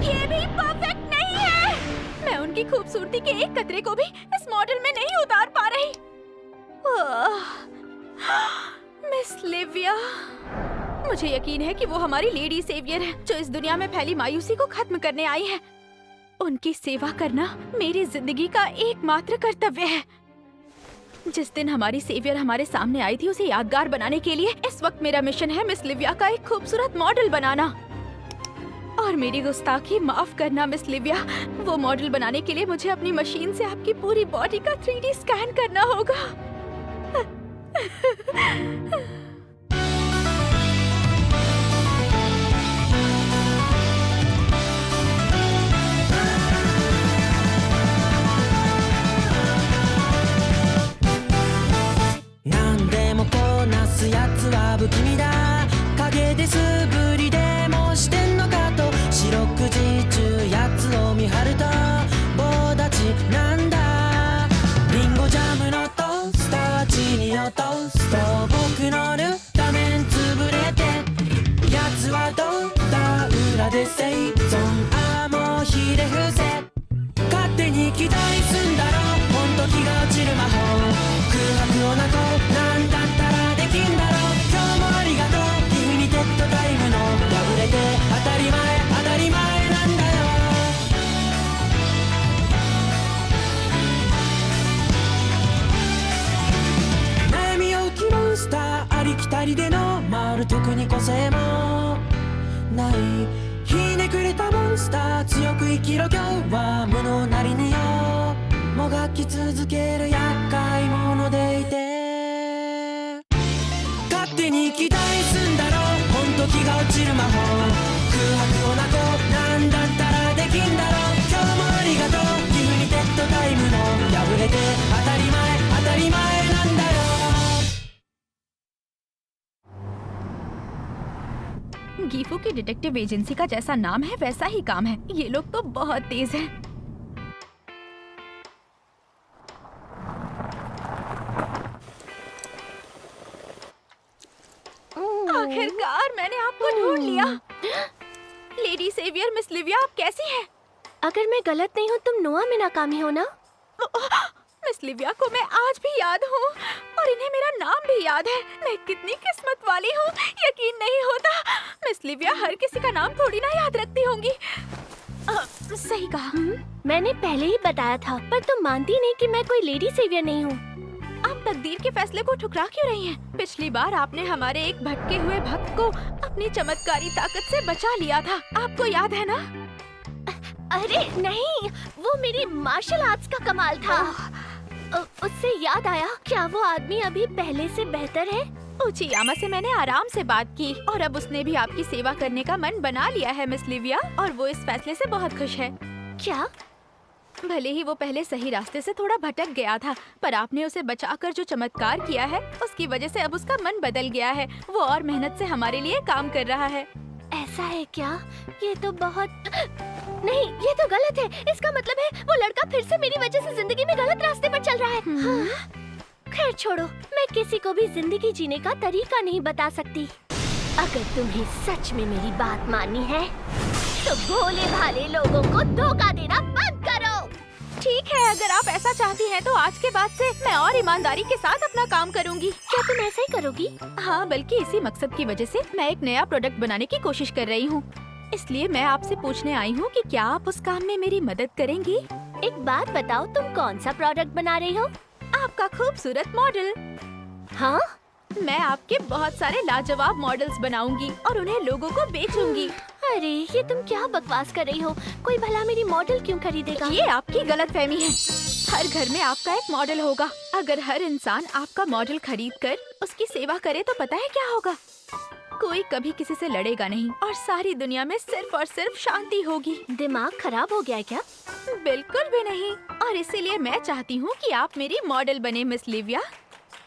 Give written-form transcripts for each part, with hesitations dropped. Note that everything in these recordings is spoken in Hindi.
ये भी परफेक्ट नहीं है। मैं उनकी खूबसूरती के एक कतरे को भी इस मॉडल में नहीं उतार पा रही। मिस लिविया, मुझे यकीन है कि वो हमारी लेडी सेवियर है जो इस दुनिया में फैली मायूसी को खत्म करने आई है। उनकी सेवा करना मेरी जिंदगी का एकमात्र कर्तव्य है। जिस दिन हमारी सेवियर हमारे सामने आई थी उसे यादगार बनाने के लिए इस वक्त मेरा मिशन है मिस लिविया का एक खूबसूरत मॉडल बनाना। और मेरी गुस्ताखी माफ करना मिस लिविया, वो मॉडल बनाने के लिए मुझे अपनी मशीन से आपकी पूरी बॉडी का 3D स्कैन करना होगा।何でもこなすやつは不気味だ。影で素振りでもしてんのかと四六時中やつを見張ると棒立ちなんだ。リンゴジャムのトーストは地に落とすと僕の塗った面潰れてやつはどうだ裏で生存ああもうひれ伏せ勝手に期待すんだろうほんと気が落ちる魔法空白をなこうなんだったらできんだろう今日もありがとうリミテッドタイムの破れて当たり前なんだよ悩みを浮きモンスターありきたりでの回る特に個性もないひねくれたモンスター強く生きろ今日は無能なりによもがき続ける厄介者でいて勝手に期待すんだろほんと気が落ちる魔法空白をなこうなんだったらできんだろ今日もありがとうリミテッドタイムの破れて当たり前なんだよगीफू की डिटेक्टिव एजेंसी का जैसा नाम है वैसा ही काम है। ये लोग तो बहुत तेज हैं। आखिरकार मैंने आपको ढूंढ लिया। लेडी सेवियर मिस लिविया, आप कैसी हैं? अगर मैं गलत नहीं हूँ तुम नोआ में नाकामी हो ना? मिस लिविया को मैं आज भी याद हूँ और इन्हें मेरा नाम भी याद है। मैं कितनी किस्मत वाली हूँ, यकीन नहीं होता। मिस लिविया हर किसी का नाम थोड़ी ना याद रखती होंगी। सही कहा। मैंने पहले ही बताया था पर तुम मानती नहीं कि मैं कोई लेडी सेवियर नहीं हूँ। आप तकदीर के फैसले को ठुकरा क्यों रही हैं? पिछली बार आपने हमारे एक भटके हुए भक्त को अपनी चमत्कारी ताकत से बचा लिया था, आपको याद है ना? अरे नहीं, वो मेरी मार्शल आर्ट्स का कमाल था। उससे याद आया, क्या वो आदमी अभी पहले से बेहतर है? उचियामा से मैंने आराम से बात की और अब उसने भी आपकी सेवा करने का मन बना लिया है मिस लिविया, और वो इस फैसले से बहुत खुश है। क्या? भले ही वो पहले सही रास्ते से थोड़ा भटक गया था, पर आपने उसे बचाकर जो चमत्कार किया है उसकी वजह से अब उसका मन बदल गया है। वो और मेहनत से हमारे लिए काम कर रहा है। ऐसा है क्या? ये तो बहुत नहीं, ये तो गलत है। इसका मतलब है वो लड़का फिर से मेरी वजह से जिंदगी में गलत रास्ते पर चल रहा है। हाँ? खैर छोड़ो, मैं किसी को भी जिंदगी जीने का तरीका नहीं बता सकती। अगर तुम्हें सच में मेरी बात माननी है तो भोले भाले लोगों को धोखा देना बंद करो। ठीक है, अगर आप ऐसा चाहती हैं तो आज के बाद से मैं और ईमानदारी के साथ अपना काम करूंगी। क्या तुम ऐसा ही करोगी? हाँ, बल्कि इसी मकसद की वजह से मैं एक नया प्रोडक्ट बनाने की कोशिश कर रही हूँ। इसलिए मैं आपसे पूछने आई हूँ कि क्या आप उस काम में मेरी मदद करेंगी? एक बात बताओ, तुम कौन सा प्रोडक्ट बना रही हो? आपका खूबसूरत मॉडल। हाँ? मैं आपके बहुत सारे लाजवाब मॉडल्स बनाऊंगी और उन्हें लोगों को बेचूंगी। अरे ये तुम क्या बकवास कर रही हो? कोई भला मेरी मॉडल क्यों खरीदेगा? ये आपकी गलतफहमी है। हर घर में आपका एक मॉडल होगा। अगर हर इंसान आपका मॉडल खरीद कर उसकी सेवा करे तो पता है क्या होगा? कोई कभी किसी से लड़ेगा नहीं और सारी दुनिया में सिर्फ और सिर्फ शांति होगी। दिमाग खराब हो गया है क्या? बिल्कुल भी नहीं, और इसीलिए मैं चाहती हूँ कि आप मेरी मॉडल बने मिस लिविया।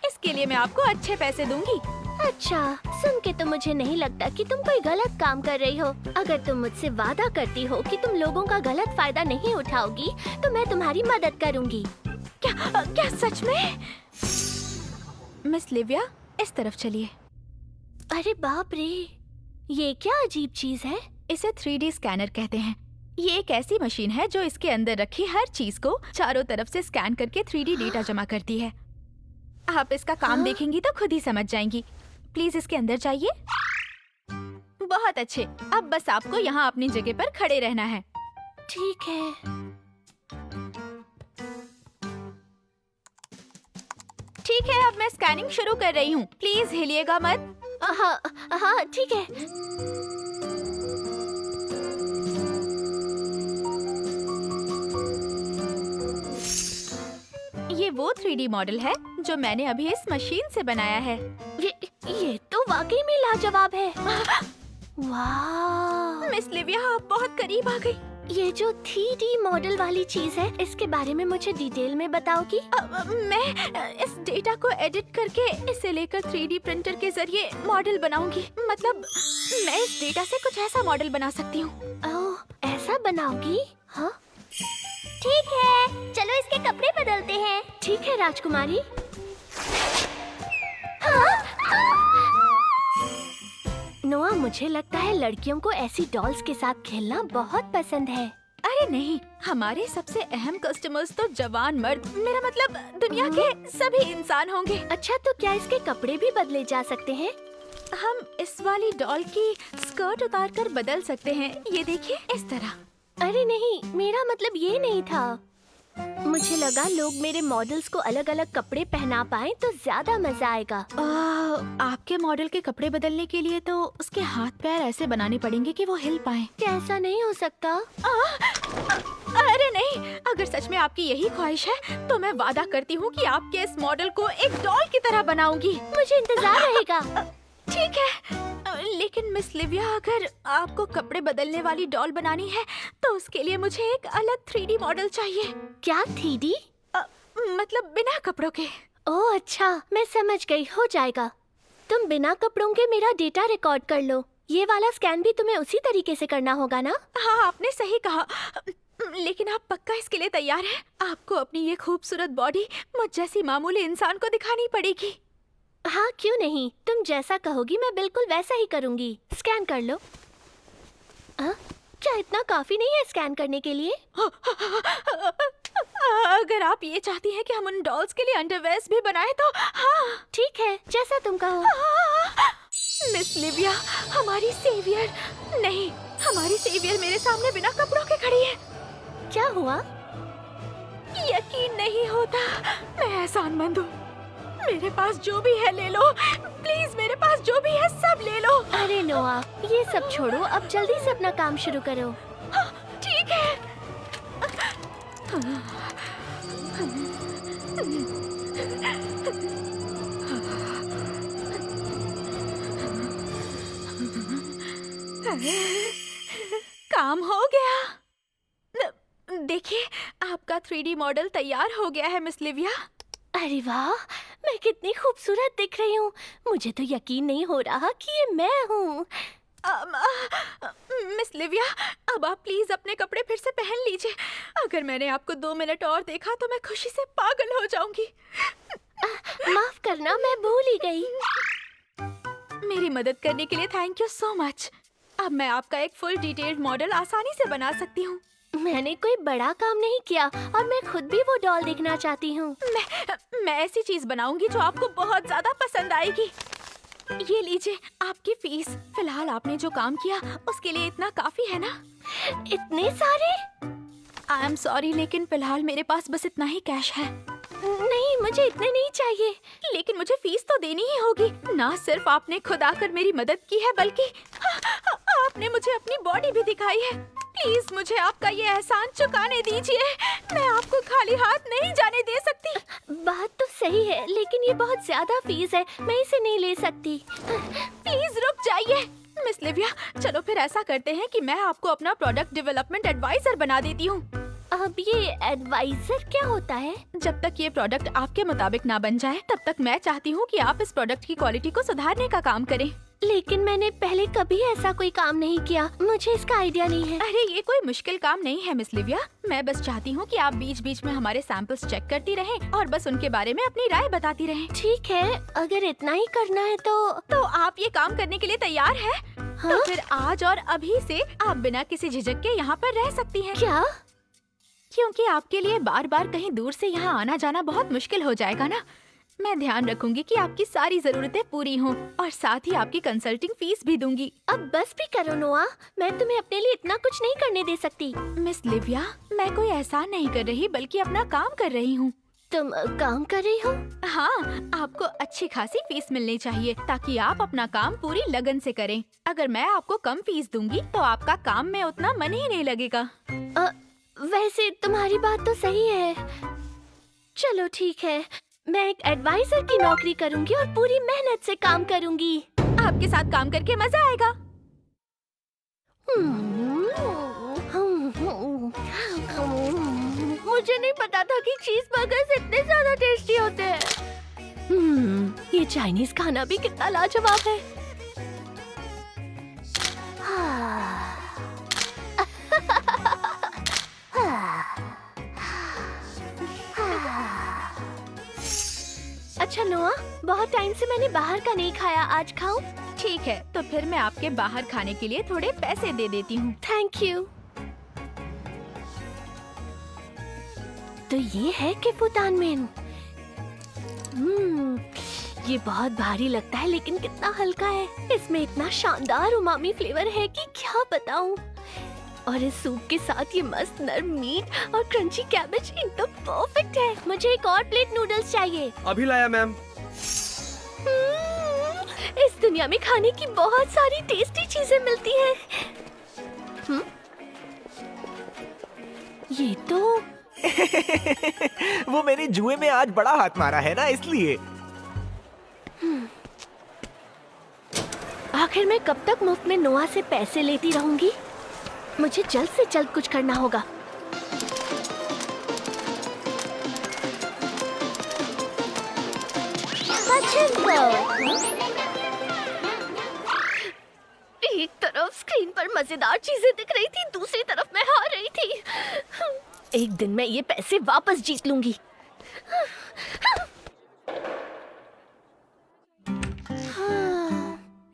इसके लिए मैं आपको अच्छे पैसे दूंगी। अच्छा, सुन के तो मुझे नहीं लगता कि तुम कोई गलत काम कर रही हो। अगर तुम मुझसे वादा करती हो कि तुम लोगों का गलत फायदा नहीं उठाओगी तो मैं तुम्हारी मदद करूंगी। क्या सच में? मिस लिविया, इस तरफ चलिए। अरे बाप रे, ये क्या अजीब चीज है? इसे 3D स्कैनर कहते हैं। ये एक ऐसी मशीन है जो इसके अंदर रखी हर चीज को चारों तरफ से स्कैन करके 3D डेटा जमा करती है। आप इसका काम देखेंगी तो खुद ही समझ जाएंगी। प्लीज इसके अंदर जाइए। बहुत अच्छे। अब बस आपको यहाँ अपनी जगह पर खड़े रहना है। ठीक है। ठीक है, अब मैं स्कैनिंग शुरू कर रही हूँ। प्लीज हिलिएगा मत। हाँ हाँ ठीक है। ये वो 3D मॉडल है जो मैंने अभी इस मशीन से बनाया है। ये तो वाकई में लाजवाब है। वाह! मिस लिविया, आप बहुत करीब आ गई। ये जो 3D मॉडल वाली चीज है, इसके बारे में मुझे डिटेल में बताओगी? मैं इस डेटा को एडिट करके इसे लेकर 3D प्रिंटर के जरिए मॉडल बनाऊंगी। मतलब मैं इस डेटा से कुछ ऐसा मॉडल बना सकती हूँ। ओह, ऐसा बनाओगी? हाँ ठीक है, चलो इसके कपड़े बदलते हैं। ठीक है राजकुमारी। नोआ, मुझे लगता है लड़कियों को ऐसी डॉल्स के साथ खेलना बहुत पसंद है। अरे नहीं, हमारे सबसे अहम कस्टमर्स तो जवान मर्द, मेरा मतलब दुनिया के सभी इंसान होंगे। अच्छा, तो क्या इसके कपड़े भी बदले जा सकते हैं? हम इस वाली डॉल की स्कर्ट उतार कर बदल सकते हैं। ये देखिए, इस तरह। अरे नहीं, मेरा मतलब ये नहीं था। मुझे लगा लोग मेरे मॉडल्स को अलग अलग कपड़े पहना पाएं तो ज्यादा मजा आएगा। आपके मॉडल के कपड़े बदलने के लिए तो उसके हाथ पैर ऐसे बनाने पड़ेंगे कि वो हिल पाएं। क्या ऐसा नहीं हो सकता? अरे नहीं, अगर सच में आपकी यही ख्वाहिश है तो मैं वादा करती हूँ कि आपके इस मॉडल को एक डॉल की तरह बनाऊंगी। मुझे इंतजार रहेगा। ठीक है, लेकिन मिस लिविया, अगर आपको कपड़े बदलने वाली डॉल बनानी है तो उसके लिए मुझे एक अलग 3D मॉडल चाहिए। क्या 3D? मतलब बिना कपड़ों के। ओह अच्छा, मैं समझ गई, हो जाएगा। तुम बिना कपड़ों के मेरा डेटा रिकॉर्ड कर लो। ये वाला स्कैन भी तुम्हें उसी तरीके से करना होगा ना? हाँ, आपने सही कहा। लेकिन आप पक्का इसके लिए तैयार हैं? आपको अपनी ये खूबसूरत बॉडी मुझ जैसी मामूली इंसान को दिखानी पड़ेगी। हाँ क्यों नहीं, तुम जैसा कहोगी मैं बिल्कुल वैसा ही करूँगी। स्कैन कर लो। क्या इतना काफी नहीं है स्कैन करने के लिए? अगर आप ये चाहती हैं कि हम उन डॉल्स के लिए अंडरवेयर्स भी बनाएं तो हाँ। ठीक है, जैसा तुम कहो। मिस लिविया, हमारी सेवियर। नहीं, हमारी सेवियर मेरे सामने बिना कपड़ों के खड़ी है। क्या हुआ? यकीन नहीं होता। मैं एहसानमंद हूँ। मेरे पास जो भी है ले लो, प्लीज। मेरे पास जो भी है सब ले लो। अरे नोआ, ये सब छोड़ो, अब जल्दी से अपना काम शुरू करो। ठीक है। काम हो गया। देखिए, आपका 3D मॉडल तैयार हो गया है मिस लिविया। अरे वाह, मैं कितनी खूबसूरत दिख रही हूँ। मुझे तो यकीन नहीं हो रहा कि ये मैं हूँ। मिस लिविया, अब आप प्लीज अपने कपड़े फिर से पहन लीजिए। अगर मैंने आपको 2 मिनट और देखा तो मैं खुशी से पागल हो जाऊंगी। माफ करना, मैं भूल ही गई। मेरी मदद करने के लिए थैंक यू सो मच। अब मैं आपका एक फुल डिटेल्ड मॉडल आसानी से बना सकती हूँ। मैंने कोई बड़ा काम नहीं किया और मैं खुद भी वो डॉल देखना चाहती हूँ। मैं ऐसी चीज बनाऊंगी जो आपको बहुत ज्यादा पसंद आएगी। ये लीजिए आपकी फीस। फिलहाल आपने जो काम किया उसके लिए इतना काफी है ना? इतने सारे? आई एम सॉरी, लेकिन फिलहाल मेरे पास बस इतना ही कैश है। नहीं, मुझे इतने नहीं चाहिए। लेकिन मुझे फीस तो देनी ही होगी ना। सिर्फ आपने खुद आकर मेरी मदद की है, बल्कि आपने मुझे अपनी बॉडी भी दिखाई है। प्लीज मुझे आपका ये एहसान चुकाने दीजिए। मैं आपको खाली हाथ नहीं जाने दे सकती। बात तो सही है, लेकिन ये बहुत ज्यादा फीस है, मैं इसे नहीं ले सकती। प्लीज रुक जाइए। मिस लिविया, चलो फिर ऐसा करते हैं कि मैं आपको अपना प्रोडक्ट डेवलपमेंट एडवाइजर बना देती हूँ। अब ये एडवाइजर क्या होता है? जब तक ये प्रोडक्ट आपके मुताबिक ना बन जाए तब तक मैं चाहती हूँ कि आप इस प्रोडक्ट की क्वालिटी को सुधारने का काम करें। लेकिन मैंने पहले कभी ऐसा कोई काम नहीं किया, मुझे इसका आइडिया नहीं है। अरे ये कोई मुश्किल काम नहीं है मिस लिविया। मैं बस चाहती हूँ कि आप बीच बीच में हमारे सैंपल्स चेक करती रहें और बस उनके बारे में अपनी राय बताती रहें। ठीक है, अगर इतना ही करना है तो आप ये काम करने के लिए तैयार है? हाँ? तो फिर आज और अभी से आप बिना किसी झिझक के यहाँ पर रह सकती हैं। क्या? क्योंकि आपके लिए बार बार कहीं दूर से यहाँ आना जाना बहुत मुश्किल हो जाएगा ना। मैं ध्यान रखूंगी कि आपकी सारी जरूरतें पूरी हों और साथ ही आपकी कंसल्टिंग फीस भी दूंगी। अब बस भी करो नोआ, मैं तुम्हें अपने लिए इतना कुछ नहीं करने दे सकती। मिस लिविया, मैं कोई एहसान नहीं कर रही बल्कि अपना काम कर रही हूँ। तुम काम कर रही हो? हाँ, आपको अच्छी खासी फीस मिलनी चाहिए ताकि आप अपना काम पूरी लगन से करें। अगर मैं आपको कम फीस दूंगी तो आपका काम में उतना मन ही नहीं लगेगा। वैसे तुम्हारी बात तो सही है। चलो ठीक है, मैं एक एडवाइजर की नौकरी करूंगी और पूरी मेहनत से काम करूंगी। आपके साथ काम करके मजा आएगा। मुझे नहीं पता था कि चीज बर्गर्स इतने ज्यादा टेस्टी होते हैं। ये चाइनीज खाना भी कितना लाजवाब है। अच्छा नोआ, बहुत टाइम से मैंने बाहर का नहीं खाया, आज खाऊं? ठीक है, तो फिर मैं आपके बाहर खाने के लिए थोड़े पैसे दे देती हूँ। Thank you. तो ये है केपुतानमेन। ये बहुत भारी लगता है लेकिन कितना हल्का है। इसमें इतना शानदार उमामी फ्लेवर है कि क्या बताऊं। और इस सूप के साथ ये मस्त नरम मीट और क्रंची कैबेज एकदम परफेक्ट है। मुझे एक और प्लेट नूडल्स चाहिए। अभी लाया मैम। इस दुनिया में खाने की बहुत सारी टेस्टी चीजें मिलती हैं। ये तो वो मेरे जुए में आज बड़ा हाथ मारा है ना, इसलिए। आखिर मैं कब तक मुफ्त में नोआ से पैसे लेती रहूंगी? मुझे जल्द से जल्द कुछ करना होगा। एक तरफ स्क्रीन पर मजेदार चीजें दिख रही थी, दूसरी तरफ मैं हार रही थी। एक दिन मैं ये पैसे वापस जीत लूंगी।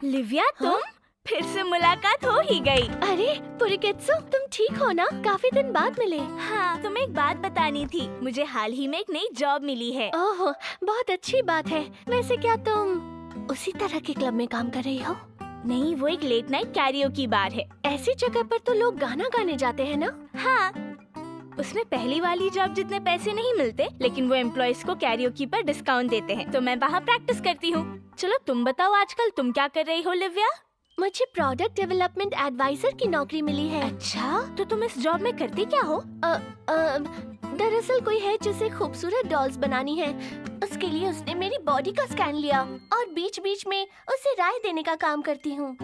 लिविया, तुम फिर से मुलाकात हो ही गई। अरे पुरिकेत्सु, तुम ठीक हो ना? काफी दिन बाद मिले। हाँ, तुम्हें एक बात बतानी थी। मुझे हाल ही में एक नई जॉब मिली है। ओह, बहुत अच्छी बात है। वैसे क्या तुम उसी तरह के क्लब में काम कर रही हो? नहीं, वो एक लेट नाइट कैरियोकी बार है। ऐसी जगह पर तो लोग गाना गाने जाते हैं ना? हाँ, उसमें पहली वाली जॉब जितने पैसे नहीं मिलते, लेकिन वो एम्प्लॉयज को कैरियोकी पर डिस्काउंट देते हैं, तो मैं वहाँ प्रैक्टिस करती हूँ। चलो तुम बताओ, आजकल तुम क्या कर रही हो लिविया? मुझे प्रोडक्ट डेवलपमेंट एडवाइजर की नौकरी मिली है। अच्छा, तो तुम इस जॉब में करती क्या हो? दरअसल कोई है जिसे खूबसूरत डॉल्स बनानी है। उसके लिए उसने मेरी बॉडी का स्कैन लिया और बीच बीच में उसे राय देने का काम करती हूँ।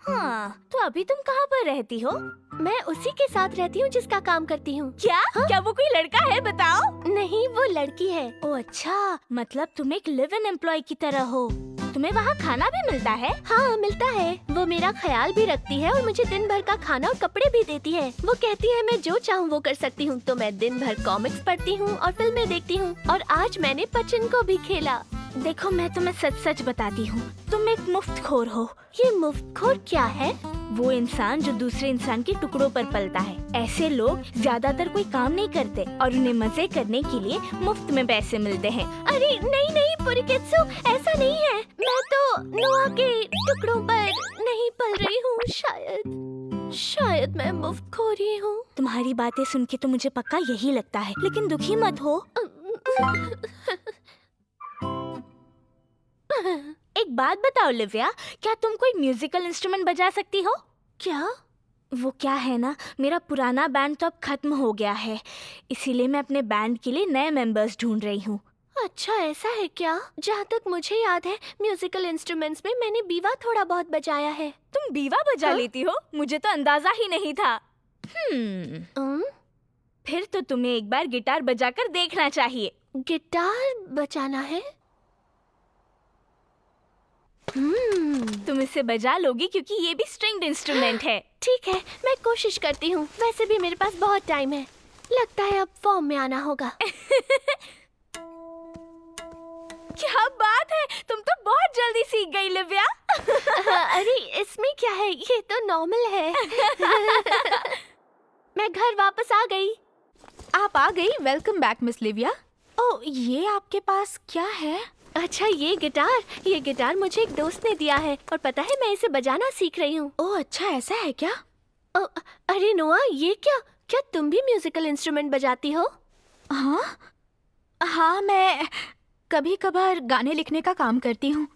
हाँ, तो अभी तुम कहाँ पर रहती हो? मैं उसी के साथ रहती हूँ जिसका काम करती हूँ। क्या? क्या वो कोई लड़का है? बताओ। नहीं, वो लड़की है। ओ अच्छा, मतलब तुम एक लिव इन एम्प्लॉय की तरह हो। तुम्हें वहाँ खाना भी मिलता है? हाँ, मिलता है। वो मेरा ख्याल भी रखती है और मुझे दिन भर का खाना और कपड़े भी देती है। वो कहती है मैं जो चाहूँ वो कर सकती हूँ। तो मैं दिन भर कॉमिक्स पढ़ती हूँ और फिल्में देखती हूँ। और आज मैंने पचिन को भी खेला। देखो, मैं तुम्हें सच सच बताती हूँ, तुम एक मुफ्तखोर हो। ये मुफ्तखोर क्या है? वो इंसान जो दूसरे इंसान के टुकड़ों पर पलता है। ऐसे लोग ज्यादातर कोई काम नहीं करते और उन्हें मजे करने के लिए मुफ्त में पैसे मिलते हैं। अरे नहीं नहीं पुरिकेत्सु, ऐसा नहीं है। मैं तो नोआ के टुकड़ों पर नहीं पल रही हूँ। शायद मैं मुफ्तखोर ही हूँ। तुम्हारी बातें सुन के तो मुझे पक्का यही लगता है, लेकिन दुखी मत हो। एक बात बताओ लिविया, क्या तुम कोई म्यूजिकल इंस्ट्रूमेंट बजा सकती हो? क्या? वो क्या है ना, मेरा पुराना बैंड तो अब खत्म हो गया है, इसीलिए मैं अपने बैंड के लिए नए मेंबर्स ढूंढ रही हूँ। अच्छा, ऐसा है क्या? जहाँ तक मुझे याद है, म्यूजिकल इंस्ट्रूमेंट्स में मैंने बीवा थोड़ा बहुत बजाया है। तुम बीवा बजा लेती हो? मुझे तो अंदाजा ही नहीं था। फिर तो तुम्हें एक बार गिटार बजाकर देखना चाहिए। गिटार बजाना है? तुम इसे बजा लोगी क्योंकि ये भी स्ट्रिंग्ड इंस्ट्रूमेंट है। ठीक है, मैं कोशिश करती हूँ। वैसे भी मेरे पास बहुत टाइम है। लगता है अब फॉर्म में आना होगा। क्या बात है, तुम तो बहुत जल्दी सीख गई लिविया। अरे इसमें क्या है, ये तो नॉर्मल है। मैं घर वापस आ गई। आप आ गई। Welcome back miss Livia. Oh, ये आपके पास क्या है? अच्छा, ये गिटार मुझे एक दोस्त ने दिया है और पता है मैं इसे बजाना सीख रही हूँ। ओह अच्छा, ऐसा है क्या? अरे नोआ, ये क्या तुम भी म्यूजिकल इंस्ट्रूमेंट बजाती हो? हाँ, मैं कभी कभार गाने लिखने का काम करती हूँ।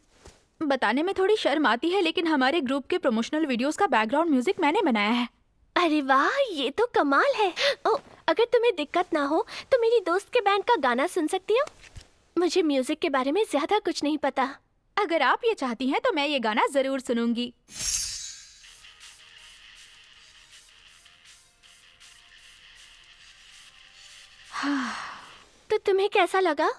बताने में थोड़ी शर्म आती है, लेकिन हमारे ग्रुप के प्रमोशनल वीडियोस का बैकग्राउंड म्यूजिक मैंने बनाया है। अरे वाह, ये तो कमाल है। अगर तुम्हें दिक्कत ना हो तो मेरी दोस्त के बैंड का गाना सुन सकती हो? मुझे म्यूजिक के बारे में ज्यादा कुछ नहीं पता। अगर आप ये चाहती हैं तो मैं ये गाना जरूर सुनूंगी। तो तुम्हें कैसा लगा?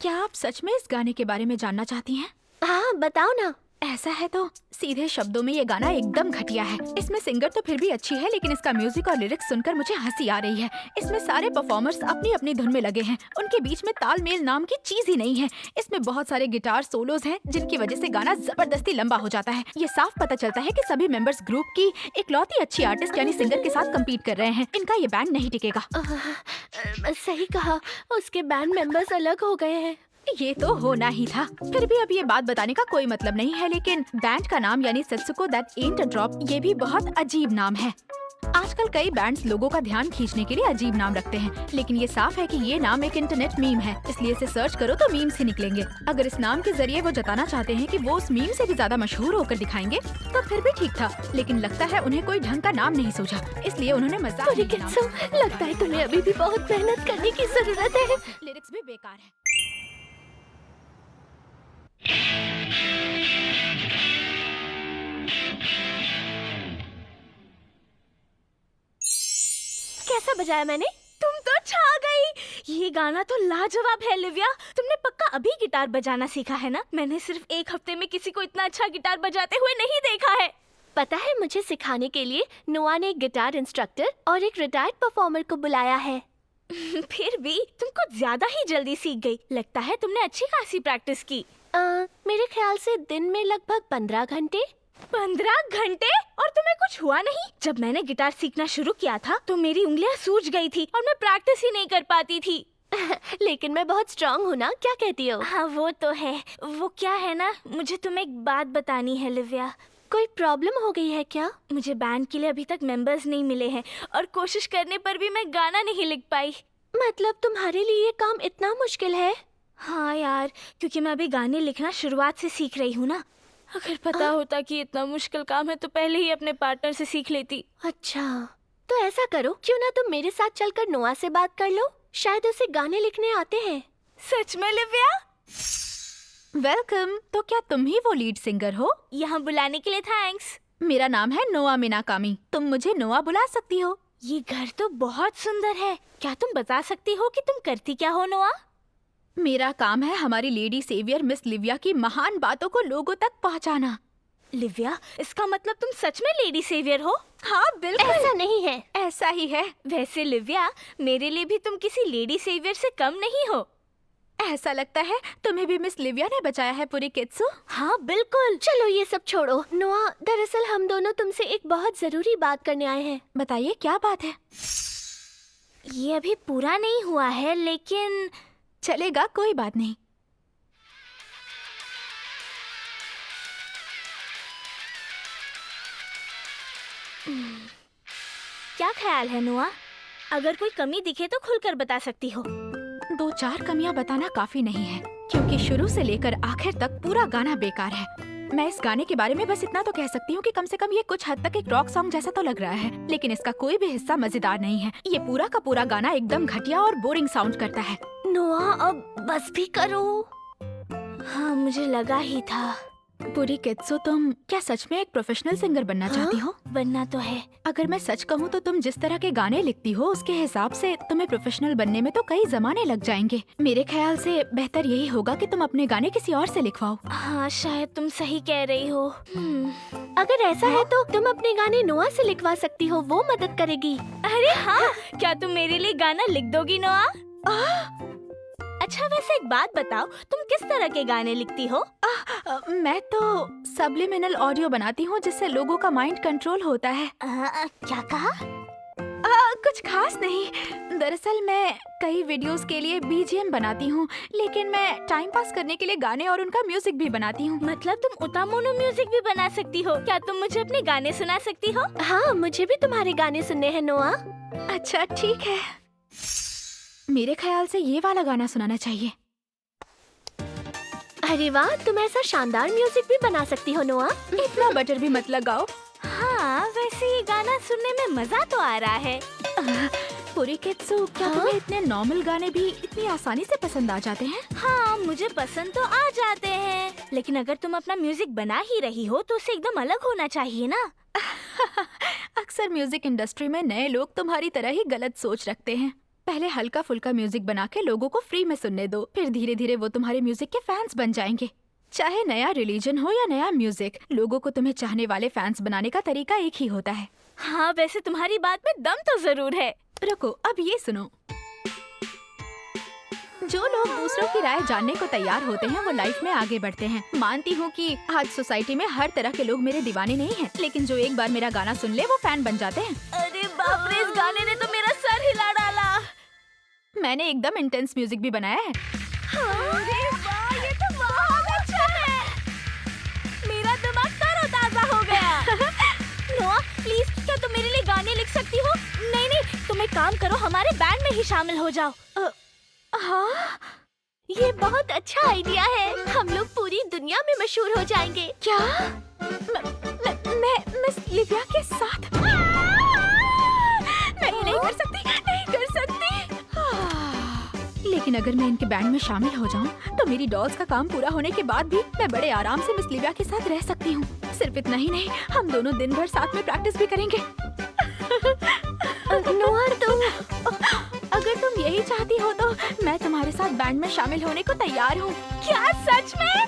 क्या आप सच में इस गाने के बारे में जानना चाहती हैं? हाँ, बताओ ना। ऐसा है तो सीधे शब्दों में ये गाना एकदम घटिया है। इसमें सिंगर तो फिर भी अच्छी है, लेकिन इसका म्यूजिक और लिरिक्स सुनकर मुझे हंसी आ रही है। इसमें सारे परफॉर्मर्स अपनी अपनी धुन में लगे हैं। उनके बीच में तालमेल नाम की चीज ही नहीं है। इसमें बहुत सारे गिटार सोलोज हैं, जिनकी वजह से गाना जबरदस्ती लंबा हो जाता है। ये साफ पता चलता है कि सभी मेंबर्स ग्रुप की इकलौती अच्छी आर्टिस्ट यानी सिंगर के साथ कम्पीट कर रहे हैं। इनका ये बैंड नहीं टिकेगा। सही कहा, उसके बैंड मेंबर्स अलग हो गए हैं। ये तो होना ही था। फिर भी अब ये बात बताने का कोई मतलब नहीं है, लेकिन बैंड का नाम यानी सेत्सुको दैट एंट अ ड्रॉप, ये भी बहुत अजीब नाम है। आजकल कई बैंड्स लोगों का ध्यान खींचने के लिए अजीब नाम रखते हैं, लेकिन ये साफ है कि ये नाम एक इंटरनेट मीम है, इसलिए इसे सर्च करो तो मीम्स ही निकलेंगे। अगर इस नाम के जरिए वो जताना चाहते हैं कि वो उस मीम से भी ज्यादा मशहूर होकर दिखाएंगे तो फिर भी ठीक था, लेकिन लगता है उन्हें कोई ढंग का नाम नहीं सूझा, इसलिए उन्होंने मजाक में ये नाम कित्सु, लगता है तुम्हें अभी भी बहुत मेहनत करने की जरूरत है। लिरिक्स भी बेकार है। कैसा बजाया मैंने? तुम तो छा गई। ये गाना तो लाजवाब है लिविया। तुमने पक्का अभी गिटार बजाना सीखा है ना? मैंने सिर्फ एक हफ्ते में किसी को इतना अच्छा गिटार बजाते हुए नहीं देखा है। पता है, मुझे सिखाने के लिए नोआ ने एक गिटार इंस्ट्रक्टर और एक रिटायर्ड परफॉर्मर को बुलाया है। फिर भी तुम कुछ ज्यादा ही जल्दी सीख गई। लगता है तुमने अच्छी खासी प्रैक्टिस की। मेरे ख्याल से दिन में लगभग 15 घंटे। 15 घंटे? और तुम्हें कुछ हुआ नहीं? जब मैंने गिटार सीखना शुरू किया था तो मेरी उंगलियां सूज गई थी और मैं प्रैक्टिस ही नहीं कर पाती थी। लेकिन मैं बहुत स्ट्रांग हूँ ना, क्या कहती हो? हाँ वो तो है। वो क्या है ना, मुझे तुम्हें एक बात बतानी है लिविया। कोई प्रॉब्लम हो गई है क्या? मुझे बैंड के लिए अभी तक मेंबर्स नहीं मिले हैं और कोशिश करने पर भी मैं गाना नहीं लिख पाई। मतलब तुम्हारे लिए ये काम इतना मुश्किल है? हाँ यार, क्योंकि मैं अभी गाने लिखना शुरुआत से सीख रही हूँ ना। अगर पता होता कि इतना मुश्किल काम है तो पहले ही अपने पार्टनर से सीख लेती। अच्छा, तो ऐसा करो, क्यों ना तुम मेरे साथ चलकर नोआ से बात कर लो, शायद उसे गाने लिखने आते हैं। सच में लिविया? वेलकम। तो क्या तुम ही वो लीड सिंगर हो? यहाँ बुलाने के लिए थैंक्स। मेरा नाम है नोआ मिनाकामी। तुम मुझे नोआ बुला सकती हो। ये घर तो बहुत सुंदर है। क्या तुम बता सकती हो कि तुम करती क्या हो नोआ? मेरा काम है हमारी लेडी सेवियर मिस लिविया की महान बातों को लोगों तक पहुंचाना। लिविया, इसका मतलब तुम सच में लेडी सेवियर हो? हाँ बिल्कुल। ऐसा नहीं है। ऐसा ही है। वैसे लिविया, मेरे लिए भी तुम किसी लेडी सेवियर से कम नहीं हो। ऐसा लगता है तुम्हें भी मिस लिविया ने बचाया है पूरी कित्सु। हाँ बिल्कुल। चलो ये सब छोड़ो। नोआ, दरअसल हम दोनों तुमसे एक बहुत जरूरी बात करने आए हैं। बताइए क्या बात है? ये अभी पूरा नहीं हुआ है, लेकिन चलेगा, कोई बात नहीं। क्या ख्याल है नोआ? अगर कोई कमी दिखे तो खुलकर बता सकती हो। 2-4 कमियां बताना काफी नहीं है, क्योंकि शुरू से लेकर आखिर तक पूरा गाना बेकार है। मैं इस गाने के बारे में बस इतना तो कह सकती हूँ कि कम से कम ये कुछ हद तक एक रॉक सॉन्ग जैसा तो लग रहा है, लेकिन इसका कोई भी हिस्सा मजेदार नहीं है। ये पूरा का पूरा गाना एकदम घटिया और बोरिंग साउंड करता है। नोआ, अब बस भी करो। हाँ, मुझे लगा ही था। पूरी कित्सु, तुम क्या सच में एक प्रोफेशनल सिंगर बनना चाहती हो? बनना तो है। अगर मैं सच कहूँ तो तुम जिस तरह के गाने लिखती हो उसके हिसाब से तुम्हें प्रोफेशनल बनने में तो कई जमाने लग जाएंगे। मेरे ख्याल से बेहतर यही होगा कि तुम अपने गाने किसी और से लिखवाओ। हाँ, शायद तुम सही कह रही हो। अगर ऐसा है तो तुम अपने गाने नोआ से लिखवा सकती हो, वो मदद करेगी। अरे हाँ, क्या तुम मेरे लिए गाना लिख दोगी नोआ? अच्छा वैसे एक बात बताओ, तुम किस तरह के गाने लिखती हो? मैं तो सबलिमिनल ऑडियो बनाती हूँ जिससे लोगों का माइंड कंट्रोल होता है। क्या कहा? कुछ खास नहीं। दरअसल मैं कई वीडियोस के लिए बीजीएम बनाती हूँ, लेकिन मैं टाइम पास करने के लिए गाने और उनका म्यूजिक भी बनाती हूँ। मतलब तुम उतामोनो म्यूजिक भी बना सकती हो? क्या तुम मुझे अपने गाने सुना सकती हो? हाँ, मुझे भी तुम्हारे गाने सुनने हैं नोआ। अच्छा ठीक है, मेरे ख्याल से ये वाला गाना सुनाना चाहिए। अरे वाह, तुम ऐसा शानदार म्यूजिक भी बना सकती हो नोआ। इतना बटर भी मत लगाओ। हाँ वैसे ये गाना सुनने में मजा तो आ रहा है। पुरिकेत्सु, क्या तुम्हें इतने नॉर्मल गाने भी इतनी आसानी से पसंद आ जाते हैं? हाँ मुझे पसंद तो आ जाते हैं, लेकिन अगर तुम अपना म्यूजिक बना ही रही हो तो उसे एकदम अलग होना चाहिए ना। अक्सर म्यूजिक इंडस्ट्री में नए लोग तुम्हारी तरह ही गलत सोच रखते हैं। पहले हल्का फुल्का म्यूजिक बना के लोगों को फ्री में सुनने दो, फिर धीरे धीरे वो तुम्हारे म्यूजिक के फैंस बन जाएंगे। चाहे नया रिलीजन हो या नया म्यूजिक, लोगों को तुम्हें चाहने वाले फैंस बनाने का तरीका एक ही होता है। हाँ वैसे तुम्हारी बात में दम तो जरूर है। रुको, अब ये सुनो। जो लोग दूसरों की राय जानने को तैयार होते हैं वो लाइफ में आगे बढ़ते हैं। मानती हूँ कि आज सोसाइटी में हर तरह के लोग मेरे दीवाने नहीं हैं, लेकिन जो एक बार मेरा गाना सुन ले वो फैन बन जाते हैं। अरे बाप रे, इस गाने ने तो मेरा सर हिला डाला। मैंने एकदम इंटेंस म्यूजिक भी बनाया है। अरे वाह, ये तो बहुत अच्छा है। मेरा दिमाग तरोताजा हो गया। नोआ प्लीज, क्या तुम मेरे लिए गाने लिख सकती हो? नहीं नहीं, तुम एक काम करो, हमारे बैंड में ही शामिल हो जाओ। हाँ, ये बहुत अच्छा आइडिया है। हम लोग पूरी दुनिया में मशहूर हो जाएंगे। क्या मैं मिस लिविया के साथ? नहीं कर सकती, नहीं कर सकती। लेकिन अगर मैं इनके बैंड में शामिल हो जाऊं, तो मेरी डॉल्स का काम पूरा होने के बाद भी मैं बड़े आराम से मिस लिविया के साथ रह सकती हूँ। सिर्फ इतना ही नहीं, हम दोनों दिन भर साथ में प्रैक्टिस भी करेंगे। नोआ, अगर तुम यही चाहती हो तो मैं तुम्हारे साथ बैंड में शामिल होने को तैयार हूँ। क्या सच में?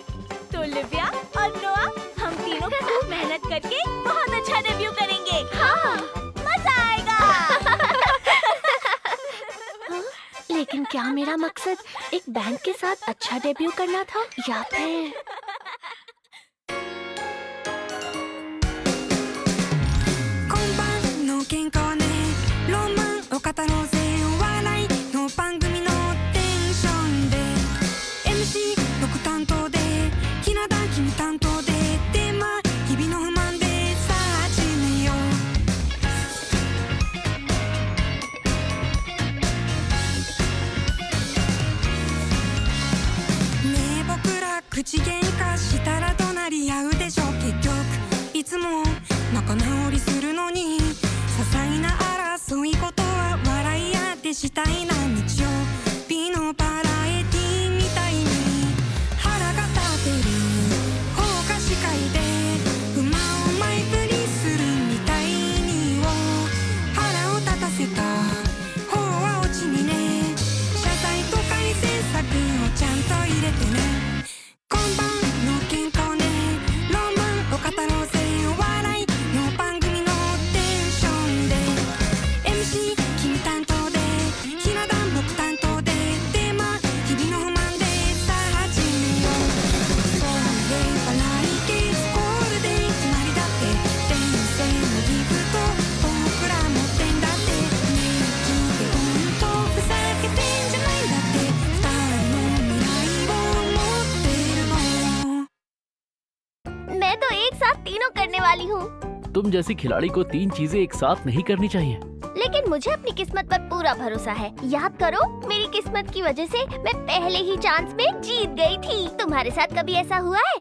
तो लिविया और नोआ, हम तीनों खूब मेहनत करके बहुत अच्छा डेब्यू करेंगे। हाँ मजा आएगा। लेकिन क्या मेरा मकसद एक बैंड के साथ अच्छा डेब्यू करना था, या फिर मैं तो एक साथ तीनों करने वाली हूँ। तुम जैसी खिलाड़ी को 3 चीजें एक साथ नहीं करनी चाहिए। लेकिन मुझे अपनी किस्मत पर पूरा भरोसा है। याद करो, मेरी किस्मत की वजह से मैं पहले ही चांस में जीत गई थी। तुम्हारे साथ कभी ऐसा हुआ है?